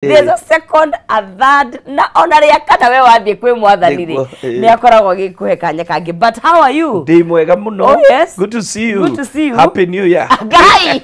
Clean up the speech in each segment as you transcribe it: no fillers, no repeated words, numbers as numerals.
There's a second, a third, na onaria kana we wathie kwi mwathani ri ni akoragwo gikuhe kanya kangi. But how are you? Ndi mwega muno. Oh yes. Good to see you. Good to see you. Happy New Year. Guy.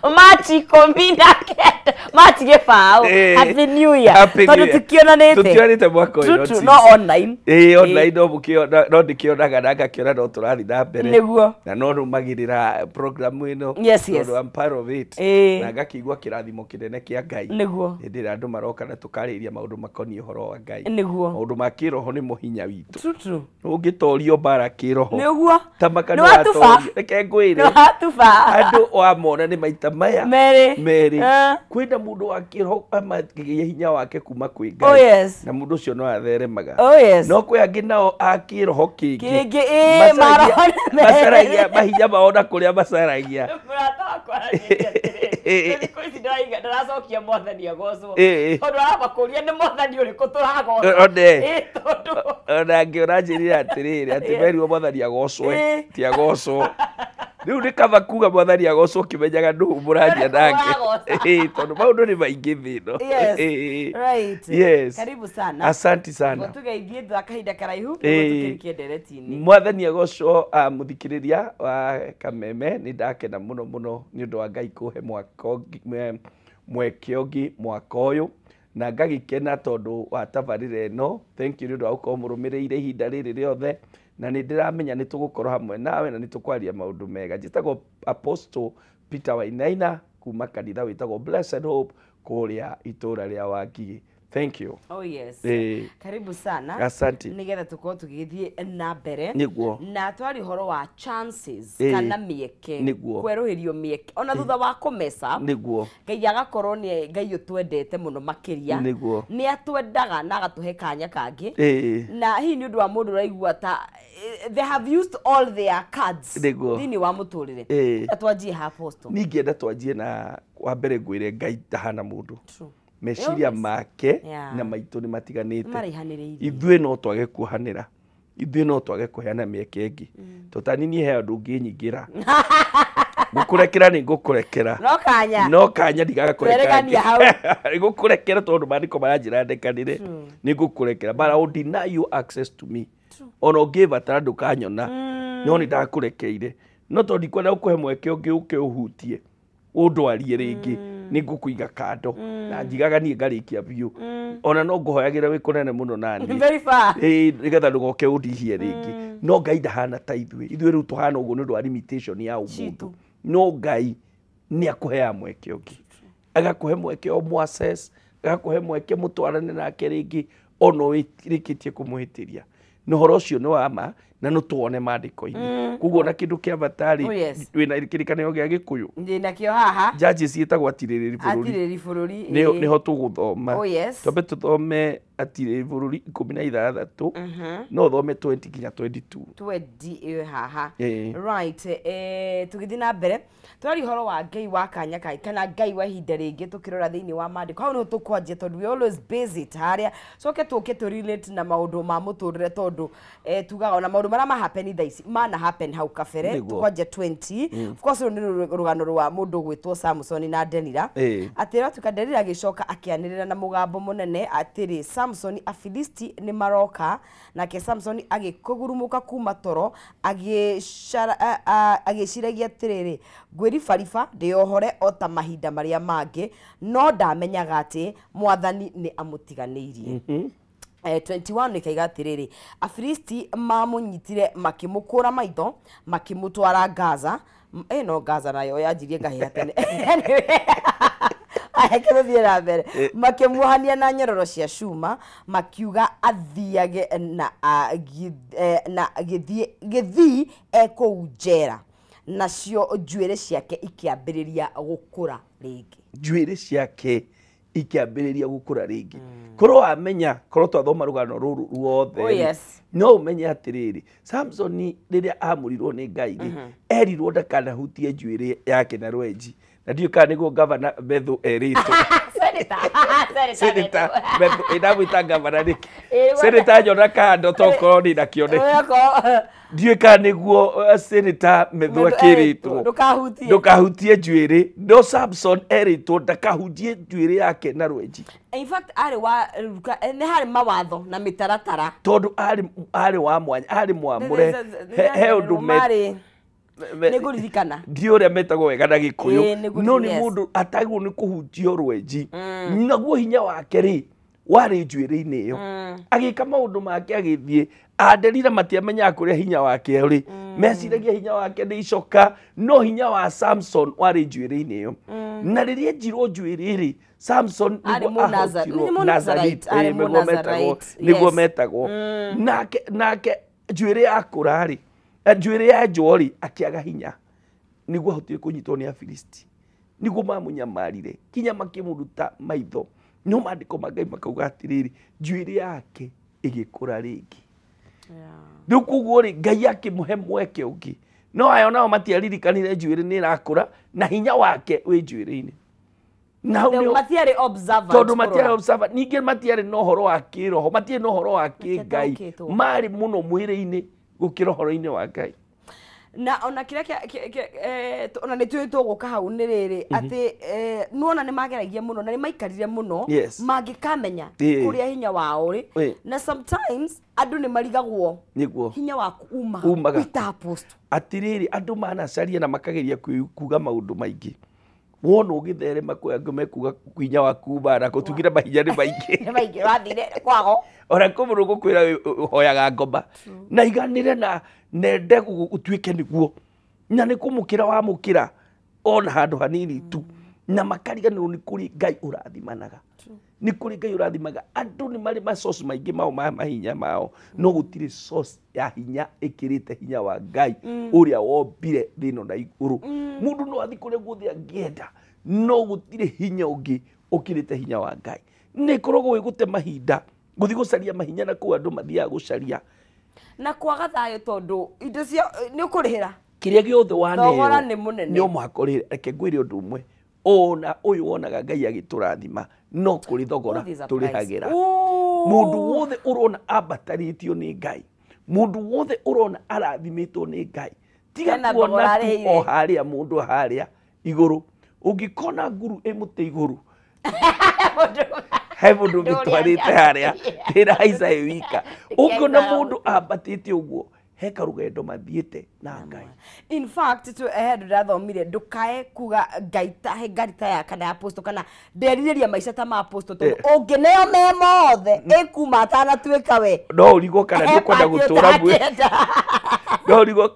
Machi kombina kete. Machi gefao. Happy New Year. Happy New Year. Tukionanete. Tukionanete mwaka uyu. No online. Online no mukio no ndikionaga nanga kiona no turathi na mbere. Niguo. Na no rumagirira program ino. Yes, yes. I'm part of it. Na ngakigwa kirathimo kinene kia Ngai. Niguo. Ndira andu maroka na tukariria maundu makoni horo wa Ngai. Niguo. Maundu ma kiroho ni muhinya witu. True. Ungitorio bara kiroho. Niguo. Tamaka no atorio. Reke ngwire. No hatufa. Andu wamona ni maita maya. Mary. Kwina mundu wa kiroho amagiye hinya wake kuma kwi Ngai. Oh yes. Na mundu ucio no atheremaga. Oh yes. No kwi angi nao akiroho kingi. Masaragia mahinya maona kuria masaragia. Murata wakwa ndaracokia mwathani agocwo. Tondu arabakuria ni mwathani uriku turagocwo. Ona ngiona njirira atiriri ati merirwo mwathani agocwe ti agocwo. Riu ni kaba kuga mwathani agocwo kimenyaga ndu muraria nake. Tondu maundu ni maingi thino. Right. Yes. Karibu sana. Asanti sana. Tugeithie kahinda karaihu tukirikie ndereti-ini. Mwathani agocwo muthikiriria wa Kameme ni ndakena muno muno ni undu wa Ngai kuhe mwekiongi mwaka uyu na ngagikena tondu wa tabarire no. Thank you ni undu wa gukorwo murumirire ihinda riri riothe na ni ndiramenya ni tugukorwo hamwe nawe na ni tukwaria maundu mega. Njitagwo Apostle Peter Wainaina kuma kanitha witagwo Blessed Hope kuria itura ria Wangigi. Thank you. Oh yes. Karibu sana. Asante. Nigetha tukorwo tugithie na mbere. Niguo. Na twari horo wa chances kana mieke. Niguo. Kweruhirio mieke. Ona thutha wa kumesa. Niguo. Ngai agakorwo ni Ngai utwendete muno makiria. Niguo. Ni atwendaga na agatuhe kanya kangi. Na hii ni undu wa mundu raigua ta they have used all their cards. Niguo. Thini wa muturire. Atwanjie ha Apostle. Ningienda twanjie na wa mbere ngwire Ngai tahana mundu. True. Meciria make na maitu ni matiganite. Ithuĩ no twage kuhanira. Ithuĩ no twage kuheana mieke ingi. Totanini he andu nginyingira. Ngukurekera ni ngukurekera. No kanya ndigaga kurekera. Ngukurekera tondu mandiko maranjira ndekanire. Ni ngukurekera but I will deny you access to me. Ono give atandu kanyona. No ni ndakurekeire. No tondu kwenda gukuhe mweke ungi uke uhutie. Undwarie ringi ni ngukuiga kando na njigaga nie ngarikia biu ona no nguhoyagira wi kunene muno nani very far nigetha ndugoke undihie ringi no Ngai ndahana ta ithuĩ riu tuhana uguo nĩ ndwa limitation ya umundu no Ngai ni akuhea mweke ungi agakuhe mweke o muaccess agakuhe mweke mutwarane nake ringi ono wirikitie kumuhitiria no horo ucio ni wama na no tuone mandiko-ini kuguo na kindu kia batari wina kirikanio gia Gikuyu ndina kio haha judges yetagwo atiriri bururi ni ho tuguthoma tobe tuthome atiriri bururi 16 no thome 20 nginya 22 haha right tugithi na mbere twari horo wa Ngai wa kanya kai kana Ngai wa ihinda ringi tukirora thiini wa mandiko hau no tukwanjie tondu we always base haria soke tuke tu relate na maundu ma muturire tondu tugaga na maundu mara ma happen thaisi mana happen hau kabere tukwanjie 20 of course ni rugano rwa mundu gwitwo Samson na Delila atira tukadelila gicoka akianirira na mugambo munene atiri Samson Afilisti ni maroka nake Samson agikugurumuka kuma toro agiciragia atiriri ngwiri bariba ndiohore ota mahinda maria mangi no ndamenyaga ati mwathani ni amutiganirie 21 nikaiga atiriri Afilisti mamunyitire makimukura maitho makimutwara Gaza no Gaza nayo yanjirie ngahia tene ahekererie na mbere makimuhania na nyororo cia cuma makiuga athiage na githii ekou njera nacio njuĩrĩ ciake ikiambĩrĩria gũkũra rĩngĩ njuĩrĩ ciake ikiambĩrĩria gũkũra rĩngĩ korwo amenya korwo twathoma rugano ruru ruothe no umenye atirĩrĩ Samson rĩrĩa amurirwo nĩ Ngai erirwo ndakanahutie njuĩrĩ yake na rwenji na ndiũ kana nĩguo governor Bethu erĩtwo Senator inamwita ngavana niki Senator Njona Kando tokorwo ni nakio niki ndiũĩ kana nĩguo Senator Methũa kĩrĩtwo ndũkahutie njuĩrĩ no Samson erĩtwo ndakahunjie njuĩrĩ yake na rwenji. In fact nĩ harĩ mawatho na mĩtaratara tondũ arĩ wa mwanya arĩ mwamũre he ũndũ nĩngũririkana ndiũ ũrĩa metagwo wega na Gĩkũyũ no nĩ mũndũ atagwo nĩ kũhunjio rwenji naguo hinya wake rĩ warĩ njuĩrĩ-inĩ ĩyo agĩka maũndũ make agĩthiĩ Delila matiamenyaga kũrĩa hinya wake ũrĩ meciragia hinya wake nĩ icoka no hinya wa Samson warĩ njuĩrĩ-inĩ ĩyo na rĩrĩa njirwo njuĩrĩ rĩ Samson nĩguo metagwo nake njuĩrĩ yakũra rĩ njuĩrĩ ya njorĩ akĩaga hinya nĩguo ahotire kũnyitwo nĩ Afilisti nĩguo mamũnyamarire kinya makĩmũruta maitho no maandĩko ma Ngai makauga atĩrĩrĩ njuĩrĩ yake ĩgĩkũra rĩngĩ rĩu koguo rĩ Ngai akĩmũhe mweke ũngĩ no ayo nao matiaririkanire njuĩrĩ nĩ ĩrakũra na hinya wake wĩ njuĩrĩ-inĩ tondũ matiarĩ observer ningĩ matiarĩ na ũhoro wa kĩroho matiarĩ na ũhoro wa kĩngai marĩ mũno mwĩrĩ-inĩ gũkĩra ũhoro-inĩ wa Ngai na ona kĩrĩa ona nĩ tũĩ tũgũka hau nĩ rĩrĩ atĩ nuona nĩ mageragia mũno na nĩ maikarire mũno mangĩkamenya kũrĩa hinya wao rĩ na sometimes andũ nĩ marigagwo hinya waku umaga wĩta apostle atĩrĩrĩ andũ manacaria na makageria kuga maũndũ maingĩ wona ũgĩtherema kwĩ angĩ mekuga hinya waku bara gũtugire mahinya nĩ maingĩ wathire kwago ona kũmũrũ gũkwĩra hoyaga ngoma na iganĩre na nende ũtuĩke nĩguo na nĩ kũmũkĩra wamũkĩra ona handũ hanini tu na makariganĩrwo nĩ kũrĩ Ngai ũrathimanaga nĩ kũrĩ Ngai ũrathimaga andũ nĩ marĩ masource maingĩ mao ma mahinya mao no gũtirĩ source ya hinya ĩkĩrĩte hinya wa Ngai ũrĩa wombire thĩ ĩno na igũrũ mũndũ no athiĩ kũrĩa guothe angĩenda no gũtirĩ hinya ũngĩ ũkĩrĩte hinya wa Ngai nĩ koragwo gũte mahinda gũthiĩ gũcaria mahinya na kũu andũ mathiaga gũcaria na kwaga thayũ tondũ indo cia nĩ ũkũrĩhĩra kĩrĩa gĩothe waneo thogora nĩ mũnene nĩ ũmũhakorĩre reke ngwĩre ũndũ ũmwe ona ũyũ wonaga Ngai agĩtũrathima no kũrĩ thogora tũrĩhagĩra mũndũ wothe ũrona ambatarĩtio nĩ Ngai mũndũ wothe ũrona arathimĩtwo nĩ Ngai tiga kuona o harĩa mũndũ harĩa igũrũ ũngĩkona nguru ĩmũte igũrũ he mũndũ ũngĩtwarĩte harĩa ndĩrahaica ĩ wika ũngĩona mũndũ ambatĩte ũguo he karũgendo mathiĩte na Ngai in fact ndĩrathomire ndũkae kuga Ngai tahe ngari ta ya kana apostle kana nderirĩria maica ta ma apostle tondũ ũngĩneo me mothe ĩkuma atanatuĩka we no ũrigwo kana nĩ ũkwenda gũtũra muoyo no ũrigwo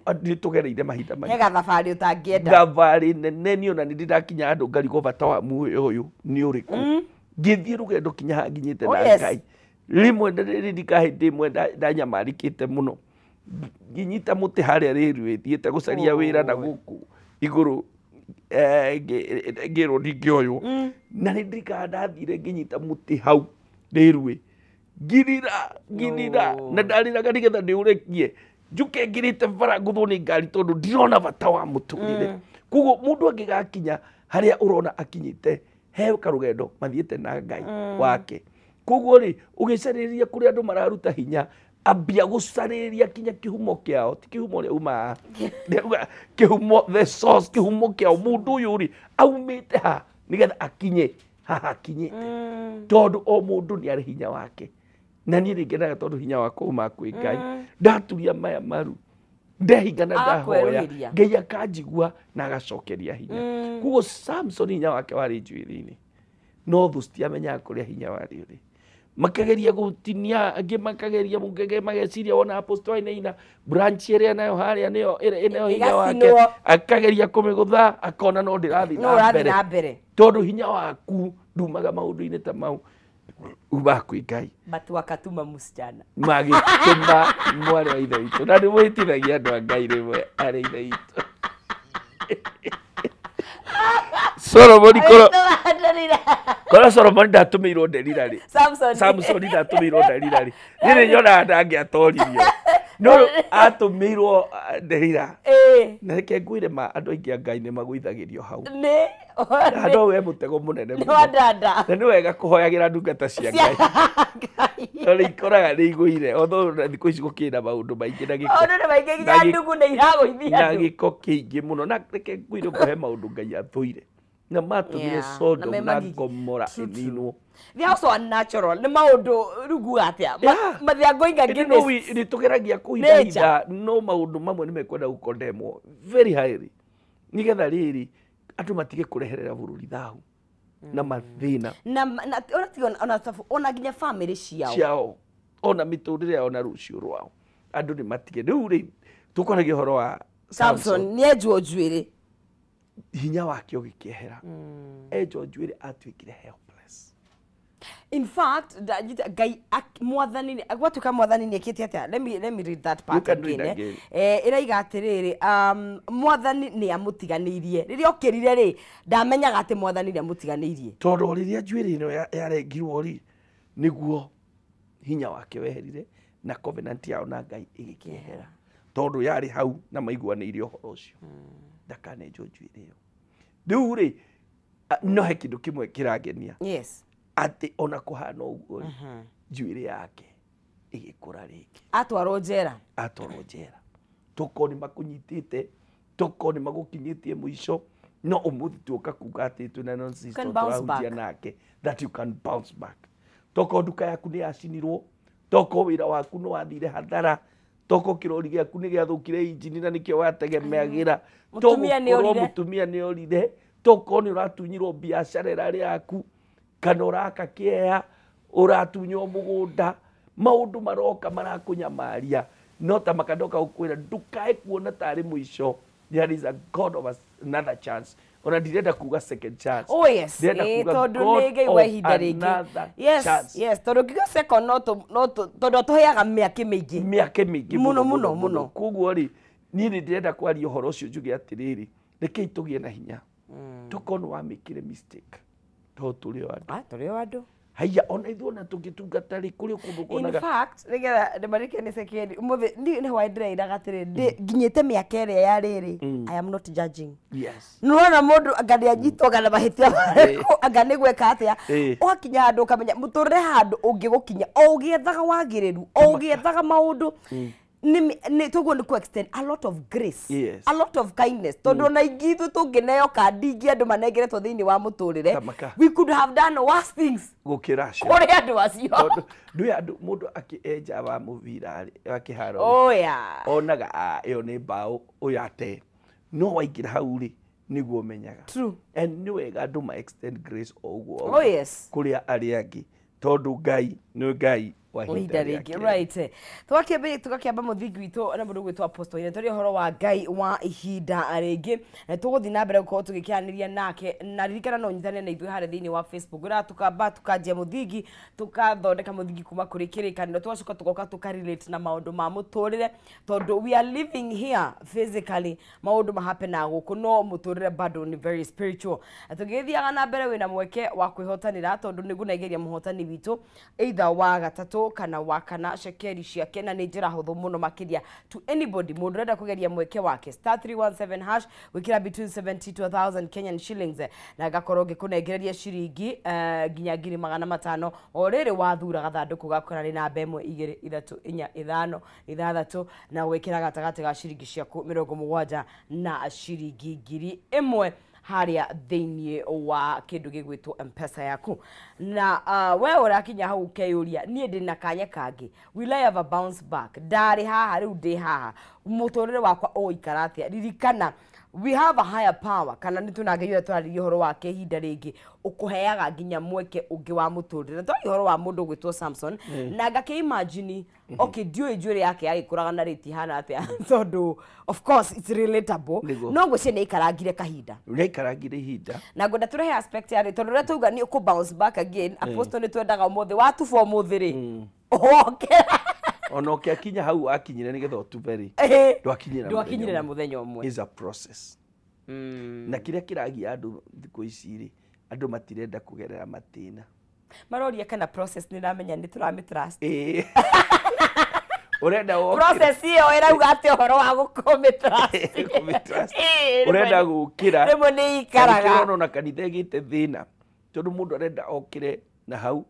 nĩ tũgereire mahinda maingĩ hega thabarĩ ũtangĩenda thabarĩ nene niĩ ona nĩ ndĩrakinya andũ ngarigwo bata wa muoyo ũyũ nĩ ũrĩkũ ngĩthiĩ rũgendo kinya haha nginyĩte na Ngai rimwe ndĩrĩrika hĩndĩ ĩmwe ndanyamarĩkĩte mũno nginyita mũtĩ harĩa rĩrĩ thiĩte gũcaria wĩra na gũkũ igũrũ ngĩrwo ndingĩoywo na nĩ ndirikana ndathire nginyita mũtĩ hau rĩrĩ ngirira na ndarĩraga nĩgetha ndĩũrekie njuke ngirĩte bara ngũthwo nĩ ngari tondũ ndirona bata wa mũtũrĩre koguo mũndũ angĩgakinya harĩa ũrona akinyĩte he karũgendo mathiĩte na Ngai wake koguo rĩ ũgĩcarĩrĩria kũrĩa andũ mararuta hinya ambia gũcarĩrĩria kinya kĩhumo kĩao ti kĩhumo ũrĩa umaga kĩhumo the source kĩhumo kĩao mũndũ ũyũ rĩ aumĩte ha nĩgetha akinye haha akinyĩte tondũ o mũndũ nĩ arĩ hinya wake na niĩ nĩngenaga tondũ hinya wakwa uma kwĩ Ngai ndaturia maya maru ndehinga na ndahoya Ngai akanjigua na agacokeria hinya koguo Samson hinya wake warĩ njuĩrĩ-inĩ no thũ citiamenyaga kũrĩa hinya warĩ ũrĩ makageria gũtinia angĩ makageria mageciria wona apostle ainaina branch ĩrĩa nayo harĩa nĩyo hinya wake akageria kũmĩgũtha akona no ndĩrathiĩ na mbere tondũ hinya waku ndumaga maũndũ-inĩ ta mau uma kwĩ Ngai batu wakatuma msichana magĩtũma mwarĩ wa ithe witũ na nĩ mwĩtithagia andũ a Ngai rĩmwe arĩ ithe witũ Solomon kora Solomon ndatũmĩirwo Delila rĩ Samson ndatũmĩirwo Delila rĩ nĩ nyonaga ndangĩatoririo no atumirwo ndehira na reke ngwire ma andu aingi Ngai ni magwithagirio hau ne ando we mutego munene no ndanda na ni wega kuhoyagira ndungata cia Ngai ori ikoraga ni igwire otho thikũ ici gukira maundu maingi na giko ondu ni maingi nginya ndugu ni iragoithia na giko kiingi muno na reke ngwire kuhe maundu Ngai athuire na matumire Sodom na Gomora ininwo they also unnatural ni maundu rugu atia mathiango ingi ni tugeragia kuhitha no maundu mamwe ni mekwenda gukondemwo very highly nigetha riri andu matige kureherera bururi thahu na mathina ona nginya family ciao ona miturire ona rucio rwao andu ni matige riu ri tukoragia horo wa Samson ni enjwo njuiri hinya wake ugikiehera enjwo njuiri atwikire helpless. In fact, Ngai mwathani agwatuka mwathani ni ekite atia. Let me read that part again. Iraiga atiriri mwathani ni amutiganirie. Riria okirire ri ndamenyaga ati mwathani ni amutiganirie. Tondu riria njuiri ino yarengirwo ri niguo hinya wake weherire na covenant yao na Ngai igikiehera. Tondu yari hau na maiguaniire uhoro ucio. Ndakane njuiri iyo. Riu ri no he kindu kimwe kirangenia. Yes. Ati ona kuhana uguo njuiri yake igikura ringi atwarwo njera tuko ni makunyitite tuko ni magukinyitie muico no umuthi tuka kuga ati twina nonsense turahutia nake that you can bounce back toko nduka yaku ni yacinirwo toko wira waku no wathire hathara toko kirori giaku ni giathukire injini na nikio wategemeagira mutumia ni orire toko ni uratunyirwo biashara irari yaku kana uraka kiea uratunyo mugunda maundu maroka marakunyamaria no ta makadoka ukwira ndukae kuona tari muico there is a God of another chance ona ndirenda kuga second chance oh yes tondu nige iwa ihinda ringi yes tondu kigo second no tondu tuheaga miake mingi muno kuguo ri ni ndirenda kwaria uhoro ucio njuge atiriri reke itugie na hinya tukonu wa mikire mistake turi andu haya ona ithona tugitungata ri kuri kundu konaga in fact nigetha ndemarike ni second umuthi ni hwa ndira gatiri nginyite miaka ria ya riri I am not judging yes nurona mundu angani anyitwo gana mahitia angani gweka atia okinya andu kamenya muturire handu ungigukinya o ugiethaga wagiriru o ugiethaga maundu ni tugo ni ku extend a lot of grace a lot of kindness tondu na ingithu tungineo kandingi andu manegeretwo thiini wa muturire we could have done worse things gukiracio kuri andu acio ndu andu mundu akieja wa muvira akiharo oh yeah onaga iyo ni mbao uyate no waigira hau ri niguo menyaga true and ni wega andu ma extend grace oguo oh yes kuria ari angi tondu Ngai ni Ngai wahinda ringi right tugakiamba muthingi witu na mundu gwitwa apostle ine turi horo wa Ngai wa ihinda ringi na tuguthi na mbere gukorwo tugikianiria nake na ririkana no nyitane na ithui hare thiini wa Facebook ira tukamba tukanjia muthingi tukathondeka muthingi kuma kuri kirikaniro twacoka tugoka tukarelate na maundu ma muturire tondu we are living here physically maundu mahapena guku no muturire bado ni very spiritual tugithiaga na mbere wina mweke wa kwihotanira tondu nigunegeria muhotani witu either wa gatatu kana wakana shekeri ciake na ni njira huthu muno makiria to anybody mundu renda kugeria mweke wake *317 hash wikira between 70 to 1000 Kenyan shillings na gakorwo gikunengereria ciringi nginya 500 o riri wathura gathanduku gakora ni namba 1 2 3 4 5 6 na wikira gatagati ga ciringi ciaku 70 na ciringi 1000 haria thiini wa kindu gigwitwo M-Pesa yaku na we urakinya hau keyuria nie ndina kanya kangi will I have a bounce back ndari haha riu ndi haha muturire wakwa o ikaratia ririkana we have a higher power kana nitunangeire twaririe horo wake ihinda ringi ukuheaga nginya mweke ungi wa muturire twari horo wa mundu gwitwo Samson na ngake imagine okay ndioi njuri yake agikuraga na rate hana atia tondu of course it's relatable no ngwece ni ikarangire kahinda ni ikarangire ihinda na ngwenda turehe aspect ya tondu re tuga ni ku bounce back again apostle ni twendaga umuthe watu for muthiri okay ono akinya hau akinyire nigetha utuberi ndwakinyire na muthenya umwe is a process na kiria kiragia andu thiku ici ri andu matirenda kugerera matina maroria kana process ni ramenya ni turamitrust urenda process iyo irauga ati horo wa gukomitrust urenda gukira rimo ni ikaraga no na kanitha gite thina tondu mundu arenda okire na hau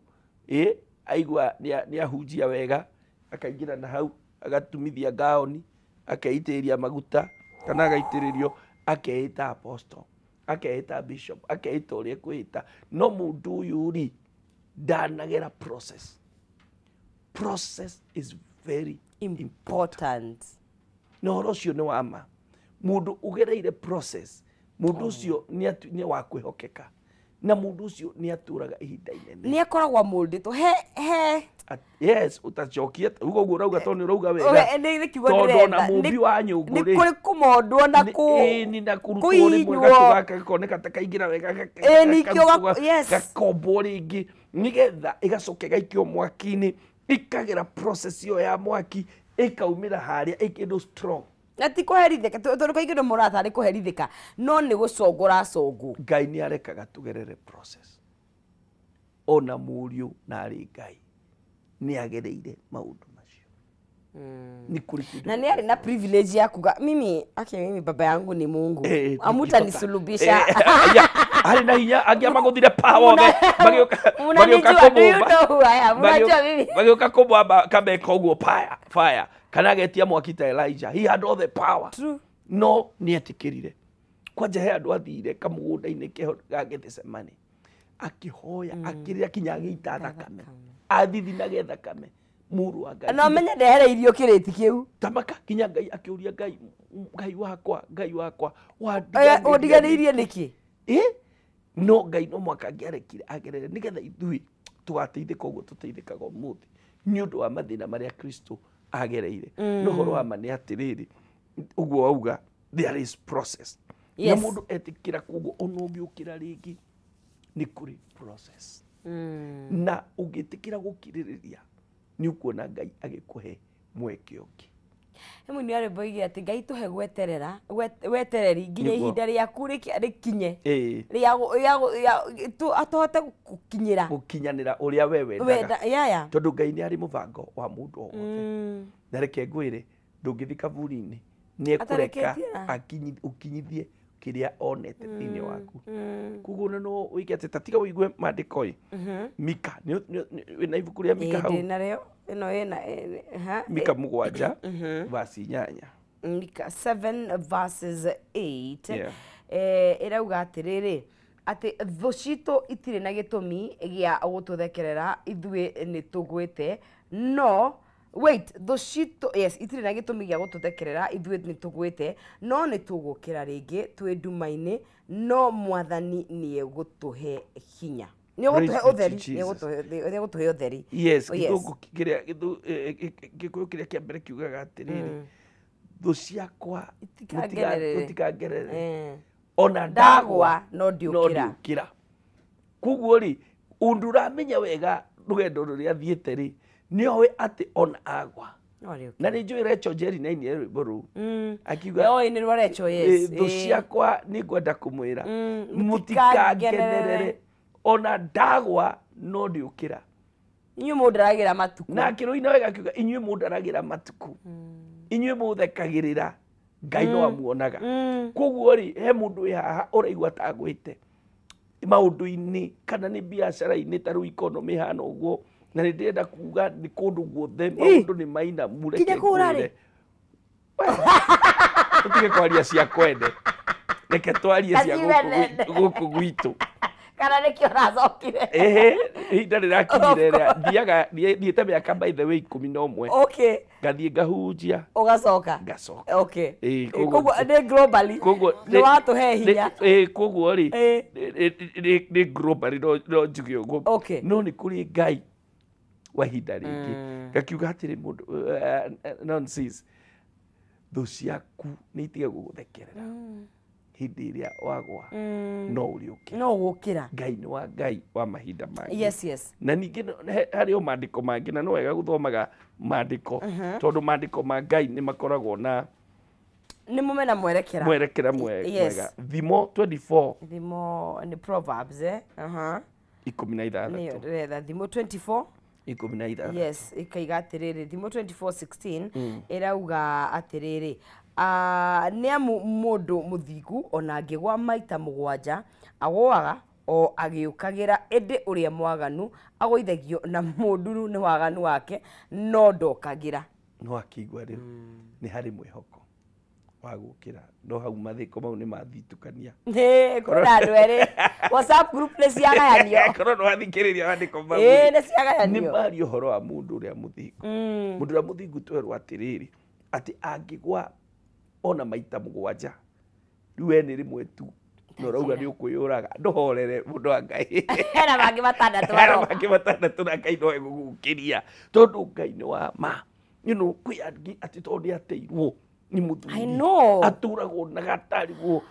aigua ni ahunjia wega akaingira na hau agatumithia gaoni akaitiria maguta kana agaitiririo akeita apostle akeita bishop akeita uria kwita no mundu uyu ri ndanagera process is very important no rocio ni wama mundu ugereire process mundu ucio ni wa kwihokeka na mundu ucio ni aturaga ihinda inene ni akoragwa munditu he yes utachokia ugo urauga toni urauga wega ni kiugo ndona mumbi wa nyungu ri ni kuri kumondwo na ni na kurutwo ni mwega tugaka koneka takaingira wega ni kio yes gakombo ringi nigetha igacoke gaikio mwaki-ini ikagera process yo ya mwaki ikaumira haria ikindu strong ati kuherithika tondu kaingĩ nĩ mũrata nĩ kuherithika no nĩ gũcongora congo Ngai nĩ arekaga tugerere process ona mũriũ na arĩ Ngai nĩ agereire maũndũ macio ni kuri na nĩ arĩ na privilege ya kuga mimi baba yangu ni Mungu amutanisulubisha arĩ na hinya angĩamaguthire power magĩũka kũmwamba kameka ũguo fire kana agetia mwaki ta Elijah. He had all the power. True. No nietikirire kwanja he andu athire kamugunda-ini keho ga Gethsemane akihoya akirira kinya gĩita thakame athithinaga thakame muru wa Ngai no menya ndehereirio kiriti kiu tamaka kinya Ngai akiuria Ngai wakwa wandiganirie niki no Ngai no mwaka angĩarekire agerere nigetha ithui tugateithĩka ũguo tũteithĩkaga ũmũthĩ nĩ ũndũ wa mathĩna marĩa Kristo agereire no horo wa mane atiriri uguo auga there is process na mundu etikira kuguo ono ũngĩũkĩra ringi ni kuri process na ũngĩtikira gũkirĩrĩria ni ukuona Ngai agĩkũhe mweke ũngĩ hemu ni areboigia ati Ngai tuhe gweterera wetereri nginya ihinda rĩaku rĩkinye rĩa atohote gukinyanĩra ũrĩa we wendaga tondu Ngai nĩ arĩ mũbango wa mũndũ o wothe na reke ngwĩre ndũngĩthi kaburi-inĩ nĩ ekũreka ũkinyithie kĩrĩa onete thĩinĩ waku koguo no wĩke atĩ tatiga wĩigue maandĩko Mika wĩna ibuku rĩa Mika hau narĩo ĩno ĩna Mika 7 verse 8 Mika 7 verses 8 ĩrauga atĩrĩrĩ atĩ thũ citũ itirĩ na gĩtũmi gĩa gũtũthekerera ithuĩ nĩ tũgwĩte no wait thũ citũ yes itirĩ na gĩtũmi gĩa gũtũthekerera ithuĩ nĩ tũgwĩte no nĩ tũgũkĩra rĩngĩ twĩ nduma-inĩ no Mwathani nĩ egũtũhe hinya nĩ egũtũhe ũtheri yes gĩthũngũ kĩrĩa kĩa mbere kiugaga atĩrĩrĩ thũ ciakwa mũtikangerere ona ndagwa no ndiũkĩra koguo rĩ ũndũ ũramenya wega rũgendo rũrĩa athiĩte rĩ nĩ oĩ atĩ ona agwa na nĩ njũĩ Rachel Njeri na ini rwĩmbo rũu akiuga thũ ciakwa nĩ ngwenda kũmwĩra mũtikangenerere ona ndagwa no ndiũkĩra inyuĩ mũndaragĩra matuku na akĩrũina wega akiuga inyuĩ mũndaragĩra matuku inyuĩ mũthekagĩrĩra Ngai no amuonaga koguo rĩ he mũndũ wĩ haha ũraigua tagwĩte maũndũ-inĩ kana nĩ biacara-inĩ ta rĩu economy hana ũguo na nĩ ndĩrenda kuga nĩ kũndũ guothe maũndũ nĩ mainamu reke ngwĩre tũtige kwaria cia kwende reke twarie cia gũkũ gwitũ kana nĩkĩo ũracokire ihinda rĩrakinyire rĩa thiĩte mĩaka by the way 11 ngathiĩ ngahunjia ũgacoka koguo nĩ globally nĩ watũhe hinya koguo rĩ nĩ globally no njuge ũguo no nĩ kũrĩ Ngai wa ihinda rĩngĩ ngakiuga atĩrĩ mũndũ nonsense thũ ciaku nĩ itige gũgũthekerera hĩndĩ ĩrĩa wagwa no ũrĩũkĩra Ngai nĩ wa Ngai wa mahinda mangĩ na ningĩ harĩ o maandĩko mangĩ na no wega gũthomaga maandĩko tondũ maandĩko ma Ngai nĩ makoragwo na nĩ mũmena mwerekera mwega Thimo 24 Thimo nĩ Proverbs 16 Thimo 24 yes ikaiga atiriri thimo 2416 irauga atiriri niamu mundu muthingu ona angigwa maita mugwanja agwaga o agiukagira ende uria mwaganu agoithagio na munduru ni waganu wake no ndokagira no akigwa riu ni hari mwihoko wa gukira no hau mathiko mau ni mathitukania kuna andu eri WhatsApp group ni ciagayanio korwo no athikiriria wandiko mau ni ciagayanio ni mari uhoro wa mundu uria muthingu mundu uria muthingu twerwo atiriri ati angigwa ona maita mugwanja riu we ni rimwe tu no rauga ni ukwiyuraga ndohorere mundu wa Ngai na bangi batandatu na Ngai no egugukiria tondu Ngai ni wa ma kwi angi ati tondu ateirwo ni muthuri I know aturagwo na gatarigwo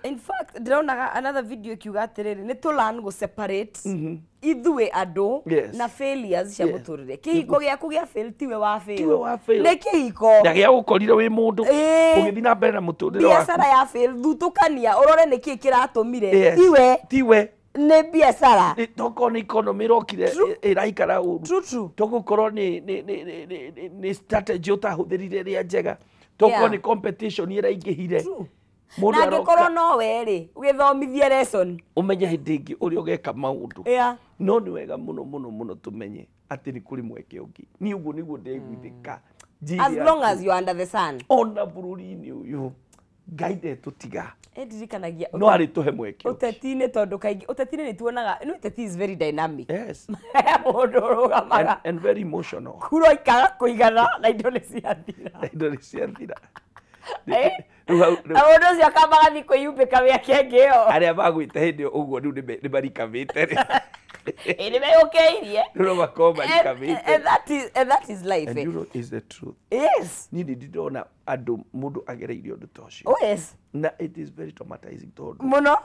in fact ndĩronaga another video kiuga atiriri ni to learn go separate ithuĩ andu na failures cia mũtũrĩre kĩhiko gĩaku gĩa fail tiwe wa fail nĩ kĩhiko na gĩa gũkorire wĩ mũndũ ũgĩthiĩ na mbere na mũtũrĩre waku biacara ya fail thutukania ũrore nĩkĩ kĩratũmire tiwe nĩ biacara toko nĩ economy rokire ĩraikara ũru togũkorwo nĩ strategy ũtahũthĩrire ĩrĩa njega toko ni competition ĩraingĩhire na angĩkorwo no we-rĩ ũgĩthomithie lesson ũmenye hĩndĩ ĩngĩ ũrĩa ũgeka maũndũ no nĩ wega mũno tũmenye atĩ nĩ kũrĩ mweke ũngĩ niĩ ũguo nĩguo ndĩguithĩka as long as you under the sun ona bũrũri-inĩ ũyũ Ngai ndetũtiga ndirikanagia no arĩ tũhe mweke ũteti-inĩ tondũ kaingĩ ũteti-inĩ nĩ tuonaga ũteti is very dynamic mũndũ ũrũgamaga and very emotional kuro ikaga kũigana na indo nĩ ciathira na mũndũ ũcio akambaga thiĩ kwĩyumbĩka mĩaka ĩngĩ ĩyo arĩa magwĩte hĩndĩ ũguo rĩu nĩ marikamĩte nĩ meyũkĩirie no makorwo marikamĩte and that is life and you know is the truth yes niĩ ndĩndona andũ mũndũ agereire ũndũ ta ũcio na it is very traumatizing tondũ mũno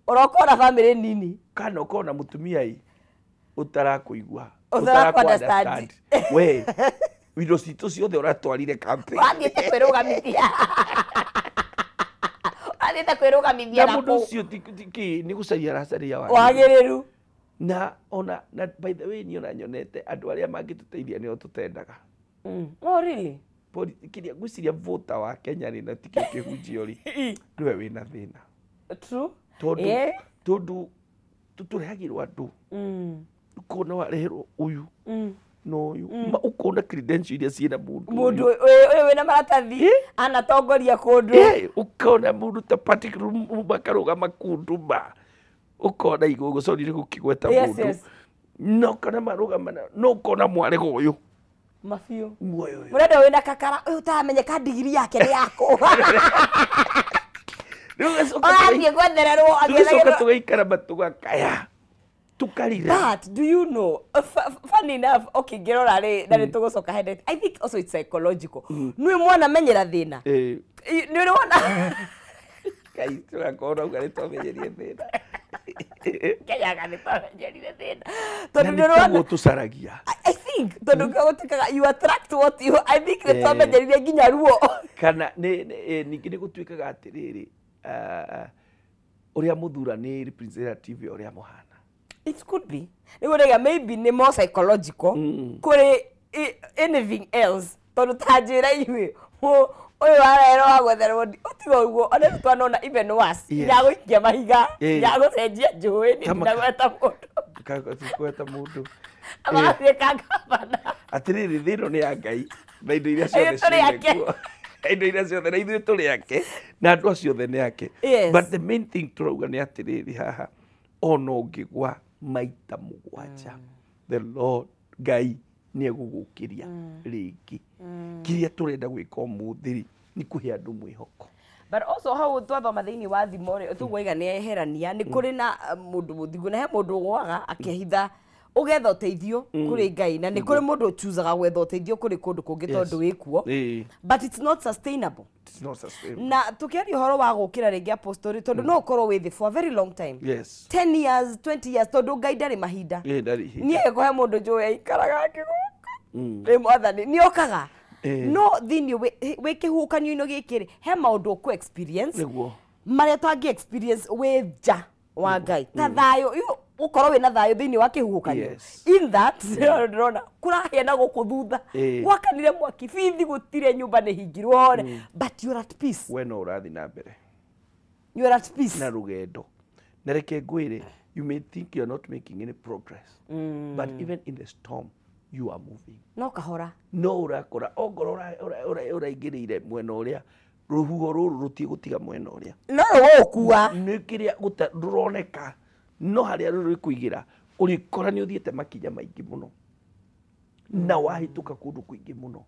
ũrokorwo na family nini kana ũkorwo na mũtumia ũtarakũigua ũtarakũunderstand we indo citũ ciothe ũratwarire campaign wathiĩte kwĩrũgamithia na mũndũ ũcio nĩ gũcaria aracaria wagĩrĩru na ona na by the way niĩ ona nyonete andũ arĩa mangĩtũteithia nĩo tũtendaga oh really kiria gwiciria voter wa Kenya rĩ na tikio kĩhunjio rĩ niwe wĩna thĩna true tondu tũrehagĩrwo andũ ukona wareherwo uyu no uyu ukona credential iria ciĩna mũndũ ũyũ wĩna maratathi anatongoria kũndũ ukona mũndũ ta Patrick Lumumba karũgama kũndũ ukona igũgũ sorry nĩ gũkĩgweta mũndũ no kana marũgama no ukona mwarego ũyũ mafiu mũrenda wĩna kakara ũyũ ũtaramenyeka ndigiri yake nĩ yakũ athiĩ gwethererwo agĩcoka tũgaikara matũgakaya tukarira but do you know funny enough okay ngĩrora rĩ na nĩ tũgũcoka hende I think also it's psychological nĩ mwana menyera thĩna nĩ wona kai tũgakorwo uga nĩ twamenyerie thĩna kenyaga nĩ twamenyerire thĩna tondũ nĩ rwanda tũcaragia I think tondũ gũtuĩkaga you attract what you I think nĩ twamenyerire nginya ruo kana ningĩ nĩ gũtuĩkaga atĩrĩrĩ ũrĩa mũthura nĩ representative ũrĩa mũhana it could be maybe nĩ more psychological kũrĩ anything else tondũ ta njĩra iwe ũyũ arero agwetherwo ũtiga ũguo ona nĩ twanona even worse nyagũikia mahiga nyagũcenjia njũĩ gweta mũndũ agathiĩka ngabana atĩrĩrĩ thĩno nĩ ya Ngai na indo iria ciothe ciĩkuo indo iria ciothe na ithuĩ tũrĩ ake na andũ acio othe nĩ ake but the main thing tũrauga nĩ atĩrĩrĩ haha ona ũngĩgwa maita mũgwanja the Lord Ngai nĩ egũgũkĩria rĩngĩ kĩrĩa tũrenda gwĩka ũmũthĩ nĩ kũhe andũ mwĩhoko but also hau twathoma thĩinĩ wa thimo rĩ tũgwaiga nĩ eherania nĩ kũrĩ na mũndũ mũthingu na he mũndũ ũgwaga akĩhitha ũgetha ũteithio kũrĩ Ngai na nĩ kũrĩ mũndũ ũchuzaga gwetha ũteithio kũrĩ kũndũ kũngĩ tondũ wĩkuo but it's not sustainable na tũkĩaria ũhoro wa gũkĩra rĩngĩ apostle tondũ no ũkorwo wĩ thĩ for a very long time 10 years 20 years tondũ Ngai ndarĩ mahinda niĩ kũhe mũndũ njũĩ aikaraga akĩgũka rĩ mwathani nĩ okaga no thĩinĩ wĩ kĩhukanio-inĩ gĩkĩ rĩ he maũndũ ũkũ experience marĩa tangĩ experience wĩ nja wa Ngai ta thayũ ukorwo wina thayo thiini wa kihuhukanio in that ndrona kurahena guku thutha gwakanire mwaki bithi gutire nyumba ni hingirwo but you're at peace we no urathi na mbere you're at peace na rugendo na reke ngwire you may think you're not making any progress but even in the storm you are moving no kahora no urakora ongoro uraingirire mwena uria ruhuho ruru rutigutiga mwena uria no gukua ni kiria ruroneka no haria ruri kuigira urikora ni uthiete makinya maingi muno na wahituka kundu kuingi muno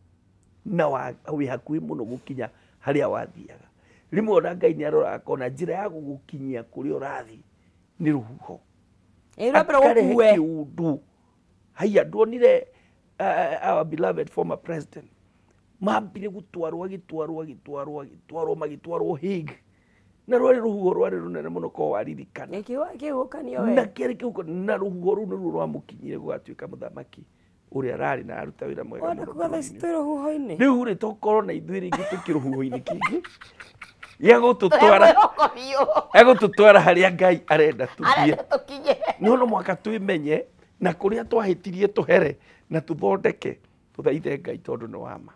na wi hakui muno gukinya haria wathiaga rimwe ona Ngai ni arora akona njira ya gugukinyia kuri urathi ni ruhuho gukue undu haya ndonire our beloved former president mambire gutwarwo magitwarwo Hague na rwari ruhuho rwari runene muno ko waririkana kihuhukanio we na kiri kihuko na ruhuho ru niru rwamukinyire gwatuika muthamaki uria rari na aruta wira mwega muno kwa stero ruhuho-ini riu ri tokorwo na ithuĩ ringi tukiruhuho-ini kingi egututwara haria Ngai arenda tuthie no mwaka twimenye na kuria twahitirie tuhere na tuthondeke tuthaithe Ngai tondu ni wama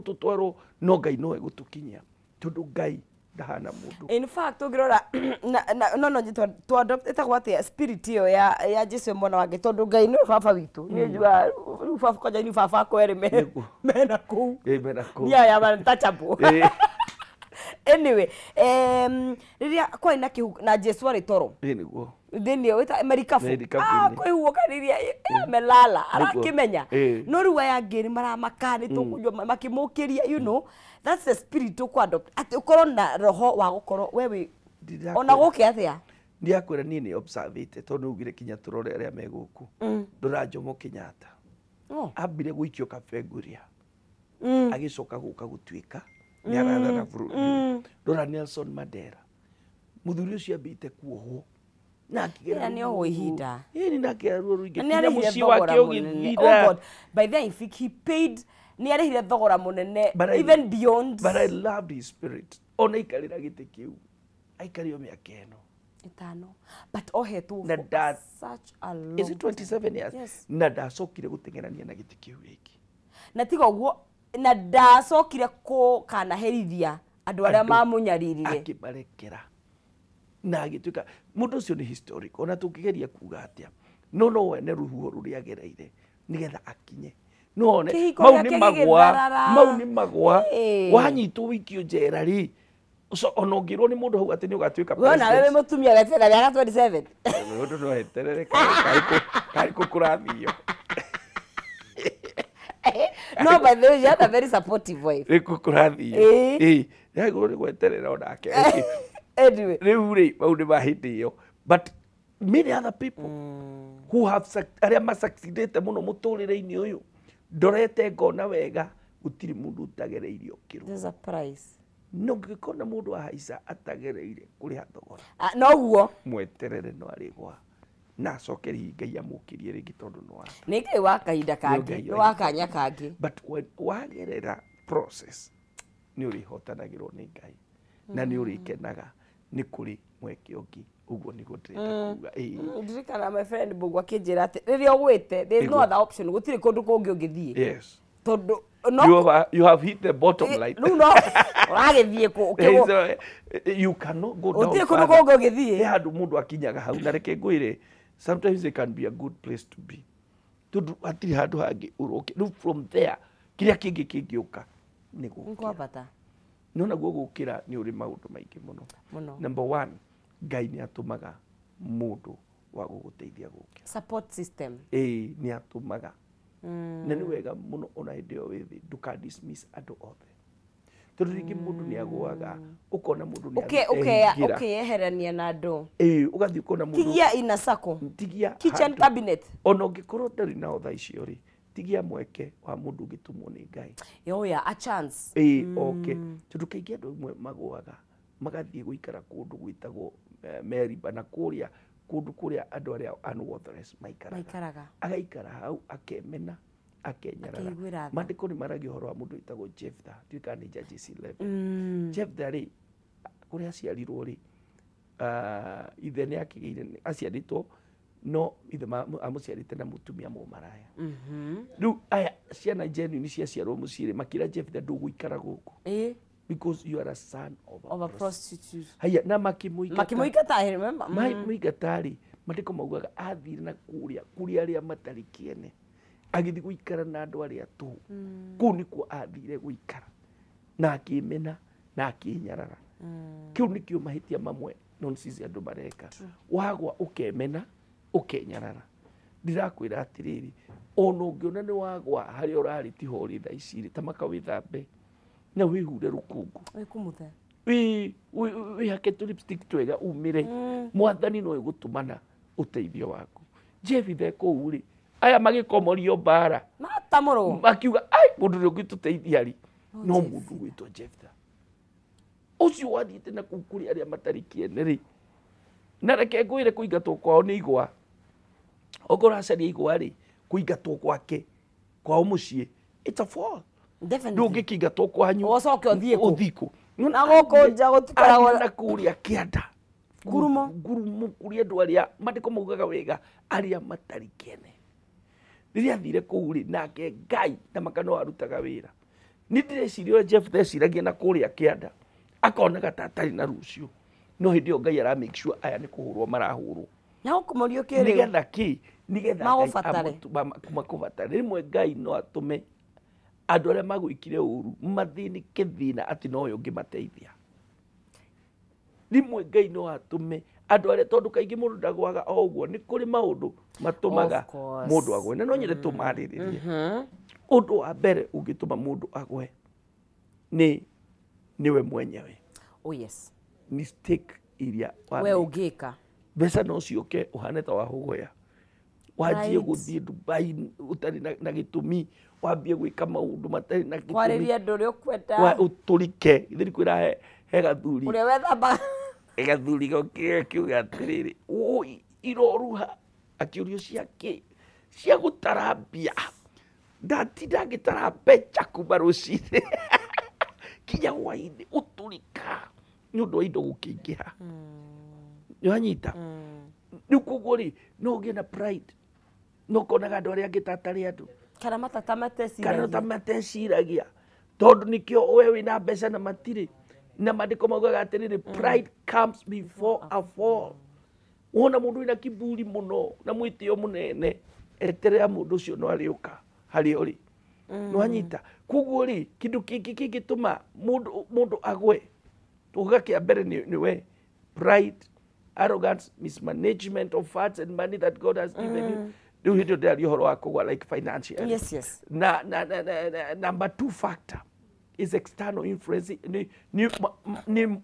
tutwarwo no Ngai no egutukinyia tondu Ngai ndahana mundu in fact ugirora no to adopt etagwo atia spirit iyo ya Jesu mwana wake tondu Ngai ni baba witu ni njua baba koja ni baba kwere mena ku ya untouchable anyway riria kwa ina na Jesu ari toro niguo thini wita Amerikafu kwa huokaniria melala arakimenya no ruwa ya ngiri maramakani tukujwa makimukiria you know that's the spirit to adopt ati ukorwo na roho wa gukorwo wewe ona guke atia ndiakwira nini observate tondu ugire kinya turore aria meguku Jomo Kenyatta ambire guikio kabenguria agicoka guka gutwika ni arathana bururi Dora Nelson Mandela muthuri ucio ambite kuohwo na kigera ni oho ihinda ni na kiaruo ruingi ni muci wake ugithira oh God by then he paid ni arihire thogora munene even beyond but I loved his spirit ona ikarira giti kiu aikario miaka eno itano but ohetwo such a long is it 27 years yes. na ndacokire gutengerania na giti kiu giki na tiga uguo na ndacokire ko kana herithia andu aria mamunyaririre akibarekera na agituika mundu ucio ni historic ona tungigeria kuga atia no wene ruhuho ruria gereire nigetha akinye no ne mau ni magwa wanyitwo wikio njera ri so onongirwo ni mundu hau ati ni ugatuika president wona wewe mutumia wetera ya 27 mundu no eterere kai kukurathio no by the way you are a very supportive wife kukurathio yago ni gweterera onake anyway riu mau ni mahindi yo but many other people who have aria succeeded muno muturire-ini uyu ndorete ngona wega gutiri mundu utagereirio kiru there's a price no ngikona mundu ahaica atagereire kuri hathogora no guo mweterere no arigwa na cokeri Ngai amukirie ringi tondu no wa ni Ngai wa kahinda kangi wa kanya kangi but wagerera process ni urihotanagirwo ni Ngai na ni urikenaga ni kuri mweke ungi uguo ni gutirita kuga ndirikana my friend Bogu akinjira ati riria ugwite there is no other option gutire kundu kungi ungithie yes tondu you have hit the bottom line no uragithie ku you cannot go down utire kundu kungi ungithie handu mundu akinyaga hau na reke ngwire sometimes it can be a good place to be tondu atiri handu hangi uroke from there kiria kingi kingiuka ni gukira no naguo gukira ni uri maundu maingi muno number 1 Ngai ni atumaga mundu wa guguteithia gukira support system ni atumaga na ni wega muno ona hĩndĩ withi nduka dismiss andu othe tondu ringi mundu ni agwaga ukona mundu ni ukeyeherania na andu ugathi ukona mundu tigia ina sako tigia kitchen cabinet ona ungikorwo ndari na otha icio ri tigia mweke wa mundu gitumwo ni Ngai yoya a chance okay tondu kaingĩ andu imwe magwaga magathie guikara kundu gwitagwo Meriba na kuria kundu kuria andu aria unauthorized maikaraga agaikara hau akemena akenyarara mandiko ni maragi horo wa mundu itagwo Jephthah tuika ni Judges 11 Jephthah ri kuria ciarirwo ri ithe nä akigä aciarĩtwo no ithe amũciarĩte na mũtumia mũmaraya rĩu aya ciana genuine ciaciarwo mũciĩ makĩra Jephthah ndũgũikara gũkũ because you are a son of a prostitute. Haya na makĩmũingata I remember mũingata-rĩ Maandĩko maugaga athire na kũrĩa arĩa matarĩ kĩene agĩthiĩ gũikara na andũ arĩa tũhũ kũu nĩkuo athire gũikara na akĩmena na akĩnyarara kĩu nĩkĩo mahĩtia mamwe nonsense andũ mareka wagwa ũkemena ũkenyarara ndirakwĩra atĩrĩrĩ ona ũngĩona nĩ wagwa harĩa ũrarĩ tiho ũrĩ thaa ici ta maka wĩthambe na wĩhure rũkũngũ wĩhake tũ lipstick twega umĩre mwathani no egũtũmana ũteithio waku Jephthah kũu-rĩ aya magĩkomorio mbara makiuga ai mũndũ ũrĩa ũngĩtũteithia-rĩ no mũndũ gwĩtwo Jephthah ũcio wathiĩte na kũu kũrĩ arĩa matarĩ kĩene-rĩ na reke ngwĩre kũingatwo kwao nĩ igwa okorwo acaria igwa-rĩ kũingatwo gwake kwao mũciĩ it's a fall ndũngĩkĩingatwo kwanyu ũthiĩ kũ na gũkũ nja gũtikoragwo na kũrĩa kĩanda ngurumo kũrĩ andũ arĩa Maandĩko maugaga wega arĩa matarĩ kĩene rĩrĩa athire kũu-rĩ nake Ngai na makano arutaga wĩra nĩ ndĩreciria ũrĩa Jephthah eciragia na kũrĩa kĩanda akonaga ta atarĩ na rũciũ no hĩndĩ ĩyo Ngai ara make sure aya nĩ kũhũrwo marahũrwo na gũkũmorio kĩrĩo nĩgetha kĩ nĩgetha makũbatare rĩmwe Ngai no atũme andũ arĩa magwĩkire ũru mathĩnĩke thĩna atĩ no ũyũ ũngĩmateithia rĩmwe Ngai no atũme andũ arĩa tondũ kaingĩ mũndũ ndagwaga o ũguo nĩ kũrĩ maũndũ matũmaga mũndũ agwe na no nyende tũmarĩrĩrie ũndũ wa mbere ũngĩtũma mũndũ agwe niwe mwenyewe mistake iria we ũngĩka mbeca no ciũke ũhane ta wahũgũya wanjie gũthiĩ Dubai ũtarĩ na gĩtũmi wambie gwĩka maũndũ matarĩ na gĩtũmi kwarĩria andũ ũrĩa ũkwenda ũtũrike githĩ kwĩra he gathuri ũrĩa wethamba gathuri kiuga atĩrĩrĩ iroruha akĩũrio ciake cia gũtarambia ndatinda ngĩtara mbeca kuma rũcinĩ kinya hwainĩ ũtũrika nĩ ũndũ wa indo gũkĩingĩha nĩwanyita rĩu koguo-rĩ no ũgĩe na pride no ũkonaga andũ arĩa angĩ ta atarĩ andũ kana mateciragia tondũ nĩkĩo we wĩna mbeca na matirĩ na Maandĩko maugaga atĩrĩrĩ pride comes before a fall wona mũndũ wĩna kiburi mũno na mwĩtĩo mũnene eterera mũndũ ũcio no arĩũka harĩa ũrĩ nĩwanyita koguo-rĩ kĩndũ kĩngĩ kĩngĩtũma mũndũ agwe tuga kĩa mbere nĩwe pride arrogance mismanagement of funds and money that God has given you rĩu hĩndĩ ĩyo ndĩraria ũhoro wa kũgwa like financially na number 2 factor is external influence nĩ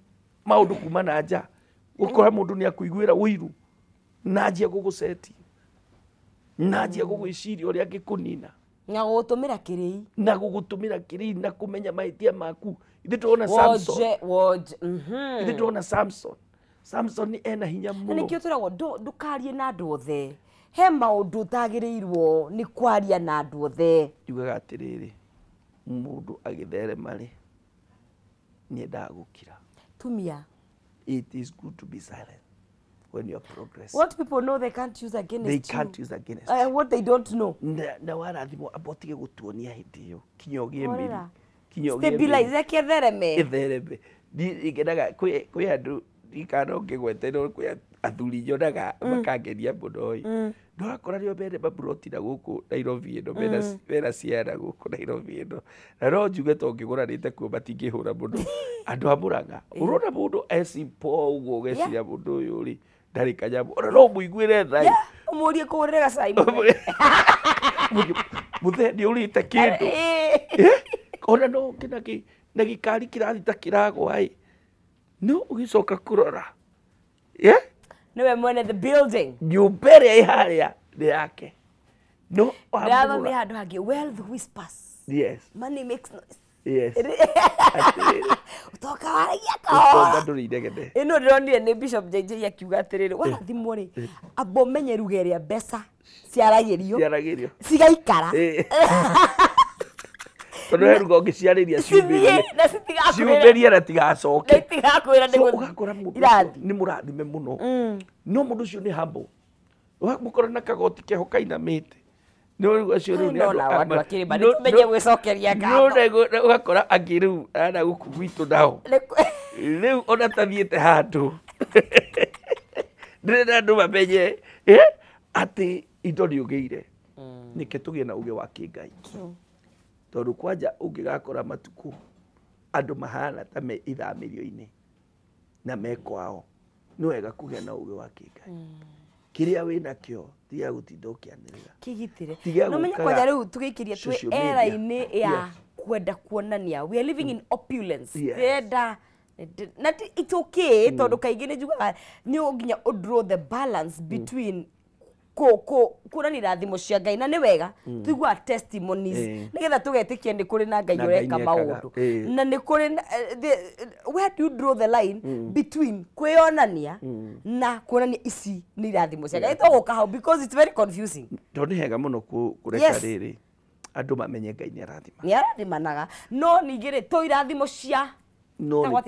maũndũ kuma na nja gũkora mũndũ nĩ akũiguĩra ũiru na anjia gũgũceti na anjia gũgwĩciria ũrĩa angĩkũnina na gũgũtũmĩra kĩrĩi na kũmenya mahĩtia maku ithuĩ tũrona Samson ithuĩ tũrona Samson nĩ ena hinya mũno na nĩkĩo tũragwo ndũkarie na andũ othe he maũndũ ũtagĩrĩirwo nĩ kwaria na andũ othe njugaga atĩrĩrĩ mũndũ agĩtherema-rĩ nĩendaga gũkira tumia it is good to be silent when you are progressing. What people know they can't use against they you. Can't use against what they don't know. Na warathimwo abotige gũtuonia hĩndĩ ĩyo kinya ũgĩe mĩri stabilize kethereme ngenaga kwĩ andũ ikana ũngĩgwete no kwĩ athuri nyonaga makangeria mũno ĩ ndũrakora rĩo mene maburoti na gũkũ Nairobi ĩno mena ciana gũkũ Nairobi ĩno na no njuge to ngĩgũranĩte kuo matingĩhũra mũndũ andũ a Mũrang'a ũrona mũndũ ecipo ũguo ũgeciria mũndũ ũyũ-rĩ ndarĩ kanyamũ ona no mũiguĩre thai ũmũrie kũhũrĩre gacai mũthee nĩ ũrĩte kĩndũ ona no na gĩkari kĩrathi ta kĩragwa-ĩ no ũgĩcoka kũrora nĩwe mwene the building nyũmba ĩrĩa ĩ harĩa nĩ yake no nĩ handũ hangĩ wealth whispers money makes noise ũtoka waragia kahora ĩno ndĩronire nĩ Bishop JJ akiuga atĩrĩrĩ warathimwo-rĩ amba ũmenye ruga ĩrĩa mbeca ciaragĩrio cigaikara tondu heruga ngiciariria ciumberie na tigacoke ugakora mundu ni murathime muno no mundu ucio ni humble mukora na kagoti keho kainamite no acio riu no andu akiri bari tumenye gwicokeria ngatho ugakora angiru ana guku gwitu nao riu ona tathiete handu ndirenda andu mamenye ati indo ni ugeire nike tugie na uge wa kingai tondu kwanja ungigakora matuku andu mahana ta me ithamirio-ini na mekwao ni wega kugia na uge wa kingai kiria wina kio tiga gutinda ukianirira kigitire no menya kwanja riu tugikiria twi era-ini ya kwenda kuonania we are living in opulence thenda na it's okay tondu kaingi ni njugaga ni nginya draw the balance between kuranira thimo cia Ngai na ni wega tuigua testimonies nigetha tugetikia ni kuri na Ngai ureka maundu na ni kuri where do you draw the line between kwionania na kuonania ici ni irathimo cia Ngai toguka how because it's very confusing tondu hega muno kureka riri andu mamenye Ngai ni arathimanaga no ningire to irathimo cia no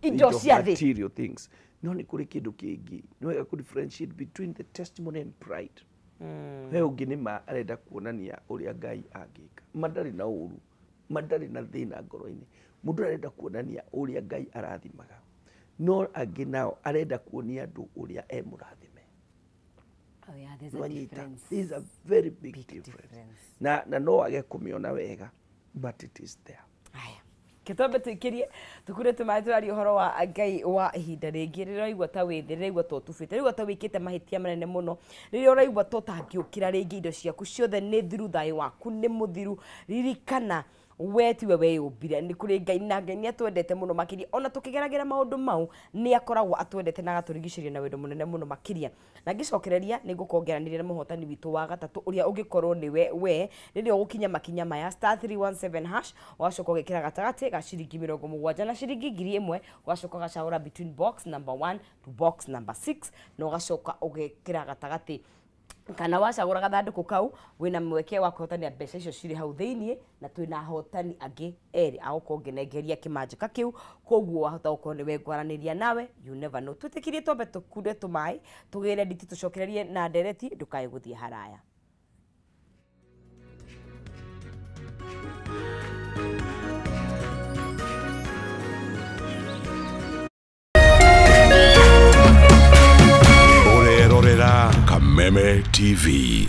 indo cia material things no ni kuri kindu kingi no wega ku differentiate between the testimony and pride we ungi ni ma arenda kuonania uria Ngai angika mandari na uru mandari na thina ngoro-ini mundu arenda kuonania uria Ngai arathimaga no angi nao arenda kuonia andu uria murathime there's a difference. There's a very big difference. Na no wage kumiona wega but it is there. Kitombe tuikirie tukure tumai turari uhoro wa Ngai wa ihinda ringi riraigwa ta withi riraigwa to tufite riraigwa ta wikite mahitia manene muno riria uraigwa to tangiukira ringi indo ciaku ciothe ni thiru thayo waku ni muthiru ririkana we tiwe weyumbire ni kuri Ngai na Ngai ni atwendete muno makiria ona tukigeragira maundu mau ni akoragwo atwendete na gaturigiciria na wendo munene muno makiria na ngicokereria ni ngukongeraniria na muhotani witu wa gatatu uria ungikorwo ni we riria ugukinya makinya maya *317# ugacoka ugikira gatagati ga ciringi 70 na ciringi 1000 ugacoka gacagura between box number 1 to box number 6 na ugacoka ugikira gatagati kana wacagura gathanduku kau wina mweke wa kuhotania mbeca icio ciri hau thiini na twina hotani angi eri agukongenegeria kimanjika kiu koguo wahota gukorwo ni wengwaraniria nawe you never know twitikirie tombe tukunde tumai tugire nditi tucokererie na ndereti ndukae guthie haraya Kameme TV.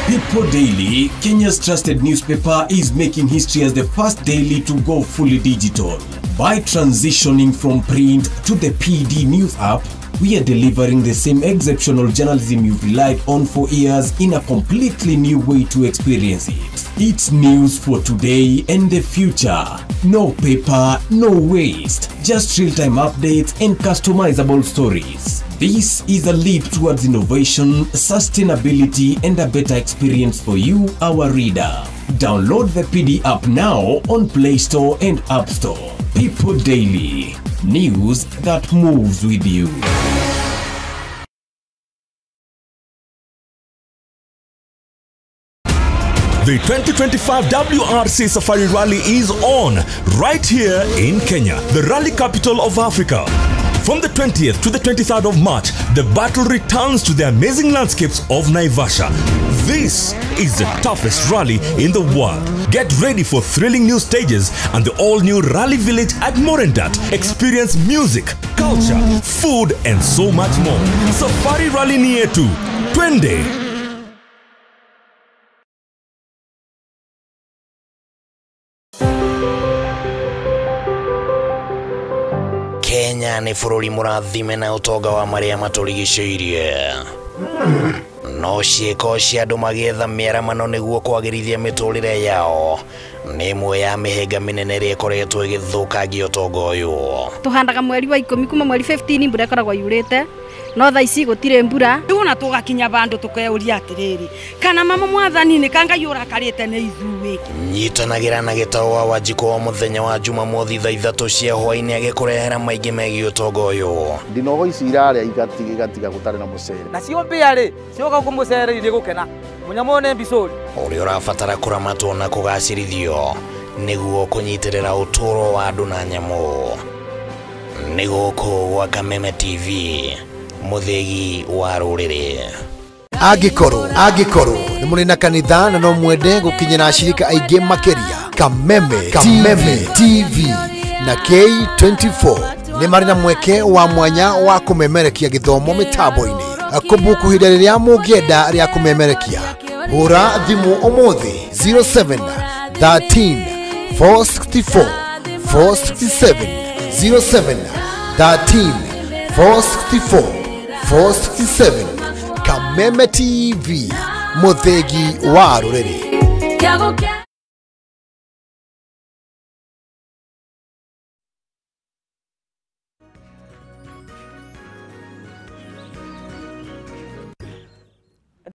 People Daily, Kenya's trusted newspaper, is making history as the first daily to go fully digital. By transitioning from print to the PD News app, we are delivering the same exceptional journalism you've relied on for years in a completely new way to experience it. It's news for today and the future. No paper, no waste. Just real-time updates and customizable stories. This is a leap towards innovation, sustainability, and a better experience for you, our reader. Download the PD app now on Play Store and App Store. People Daily. News that moves with you. The 2025 WRC Safari Rally is on right here in Kenya, the rally capital of Africa. From the 20th to the 23rd of March, the battle returns to the amazing landscapes of Naivasha. This is the toughest rally in the world. Get ready for thrilling new stages and the all-new rally village at Morendat. Experience music, culture, food, and so much more. Safari Rally near to Twende. Kenya ni bururi murathime na utonga wa maria maturigicĩirie. No ciĩko cia andũ magĩetha mĩaramano nĩguo kwagĩrithia mĩtũrĩre yao nĩ ĩmwe ya mĩhĩnga mĩnene ĩrĩa ĩkoretwo ĩgĩthũkangia ũtonga ũyũ. Tũhandaga mweri wa 10 kuma mweri 15 mbura ĩkoragwo yurĩte no tha ici gutire mbura tuna tugakinya bandu tukeuria atiriri kana mama mwathani ni kanga yura karite ne ithuwi nyitanagira na gitao wa Wanjikũ wa muthenya wa Jumamothi thaa 3 cia hwaini agikurehera maingi megi utongo uyu ndinogo ici iraria igatiga gutare na mucere na cio mbiari cioka ku mucere iri gukena munyamone mbicuri uri urabatara kuramatwo na kugacirithio niguo kunyitirira uturo wa andu na nyamu ni guku gwa Kameme TV muthegi wa ruriri Agikoro ni muri na kanitha na no mwende gukinyira ashirika aige makeria Kameme TV na K24 ni mari na mweke wa mwanya wa kumemerekia githomo mitambo-ini kubukuhira riria mungienda ria kumemerekia hura thimu umuthi 07 13 464 467 07 13 464 467 Kameme TV muthegi wa ruriri.